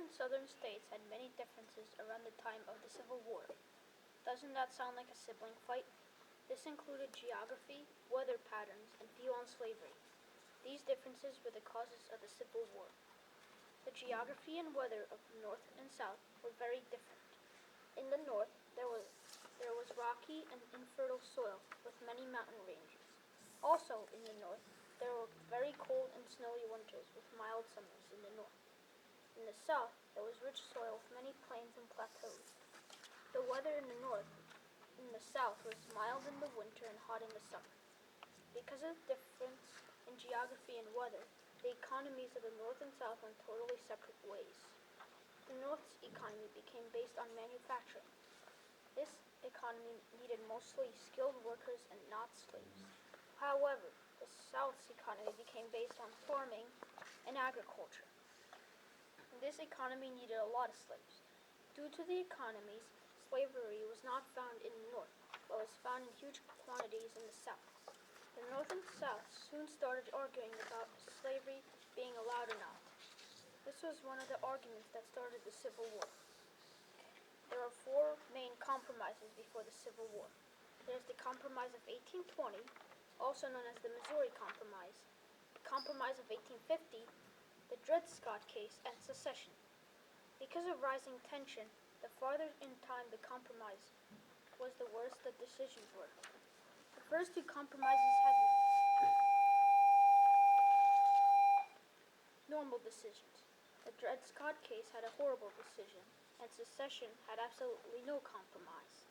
and southern states had many differences around the time of the Civil War. Doesn't that sound like a sibling fight? This included geography, weather patterns, and view on slavery. These differences were the causes of the Civil War. The geography and weather of the North and South were very different. In the North, there was rocky and infertile soil with many mountain ranges. Also in the North, there were very cold and snowy winters with mild summers in the North. In the South, there was rich soil with many plains and plateaus. The weather in the North and the South was mild in the winter and hot in the summer. Because of the difference in geography and weather, the economies of the North and South went totally separate ways. The North's economy became based on manufacturing. This economy needed mostly skilled workers and not slaves. However, the South's economy became based on farming and agriculture. This economy needed a lot of slaves. Due to the economies, slavery was not found in the North, but was found in huge quantities in the South. The North and South soon started arguing about slavery being allowed or not. This was one of the arguments that started the Civil War. There are four main compromises before the Civil War. There's the Compromise of 1820, also known as the Missouri Compromise, the Compromise of 1850, the Dred Scott case, and secession. Because of rising tension, the farther in time the compromise was, the worse the decisions were. The first two compromises had normal decisions. The Dred Scott case had a horrible decision, and secession had absolutely no compromise.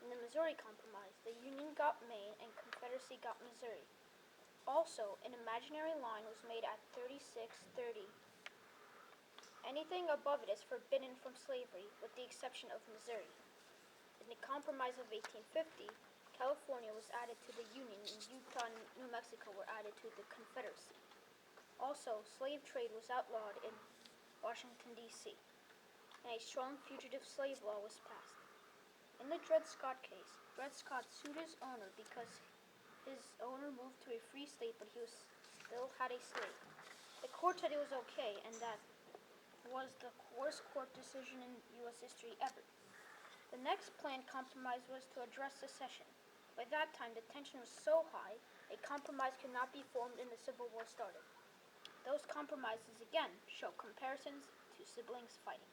In the Missouri Compromise, the Union got Maine and Confederacy got Missouri. Also, an imaginary line was made at 3630. Anything above it is forbidden from slavery, with the exception of Missouri. In the Compromise of 1850, California was added to the Union and Utah and New Mexico were added to the Confederacy. Also, slave trade was outlawed in Washington, D.C., and a strong fugitive slave law was passed. In the Dred Scott case, Dred Scott sued his owner because his owner moved to a free state but he still had a slave. The court said it was okay, and that was the worst court decision in U.S. history ever. The next planned compromise was to address secession. By that time, the tension was so high, a compromise could not be formed and the Civil War started. Those compromises again show comparisons to siblings fighting.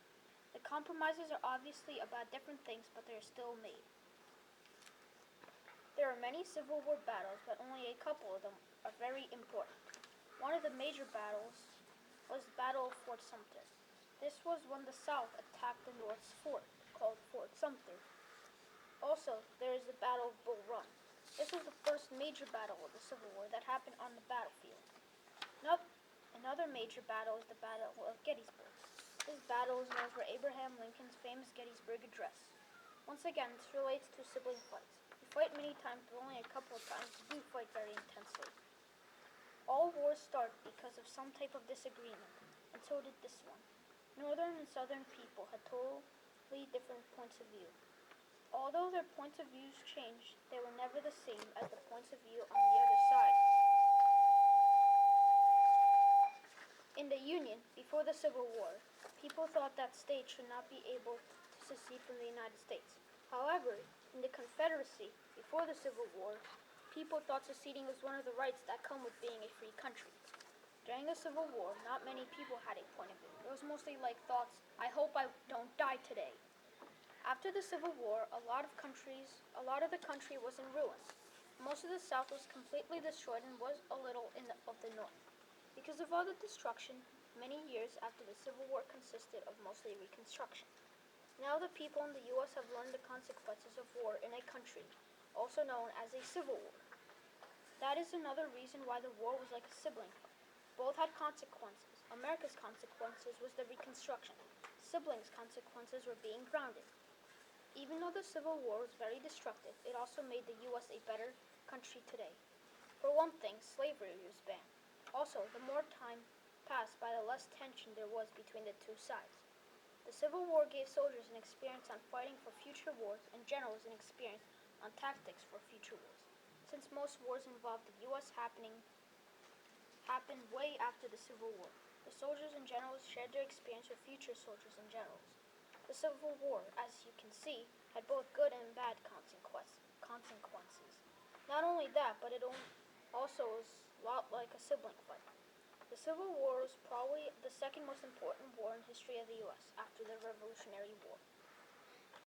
The compromises are obviously about different things, but they are still made. There are many Civil War battles, but only a couple of them are very important. One of the major battles was the Battle of Fort Sumter. This was when the South attacked the North's fort, called Fort Sumter. Also, there is the Battle of Bull Run. This was the first major battle of the Civil War that happened on the battlefield. Another major battle is the Battle of Gettysburg. This battle is known for Abraham Lincoln's famous Gettysburg Address. Once again, this relates to sibling fights. We fight many times, but only a couple of times we do fight very intensely. All wars start because of some type of disagreement, and so did this one. Northern and Southern people had totally different points of view. Although their points of views changed, they were never the same as the points of view on the other side. In the Union, before the Civil War, people thought that states should not be able to secede from the United States. However, in the Confederacy, before the Civil War, people thought seceding was one of the rights that come with being a free country. During the Civil War, not many people had a point of view. It was mostly like thoughts, I hope I don't die today. After the Civil War, a lot of the country was in ruins. Most of the South was completely destroyed and was a little of the North. Because of all the destruction, many years after the Civil War consisted of mostly reconstruction. Now the people in the U.S. have learned the consequences of war in a country, also known as a civil war. That is another reason why the war was like a sibling fight. Both had consequences. America's consequences was the reconstruction. Siblings' consequences were being grounded. Even though the Civil War was very destructive, it also made the U.S. a better country today. For one thing, slavery was banned. Also, the more time passed by, the less tension there was between the two sides. The Civil War gave soldiers an experience on fighting for future wars and generals an experience on tactics for future wars. Since most wars involved the U.S. happened way after the Civil War, The soldiers and generals shared their experience with future soldiers and generals. The Civil War, as you can see, had both good and bad consequences. Not only that, but it also was a lot like a sibling fight. The Civil War was probably the second most important war in history of the U.S. after the Revolutionary War.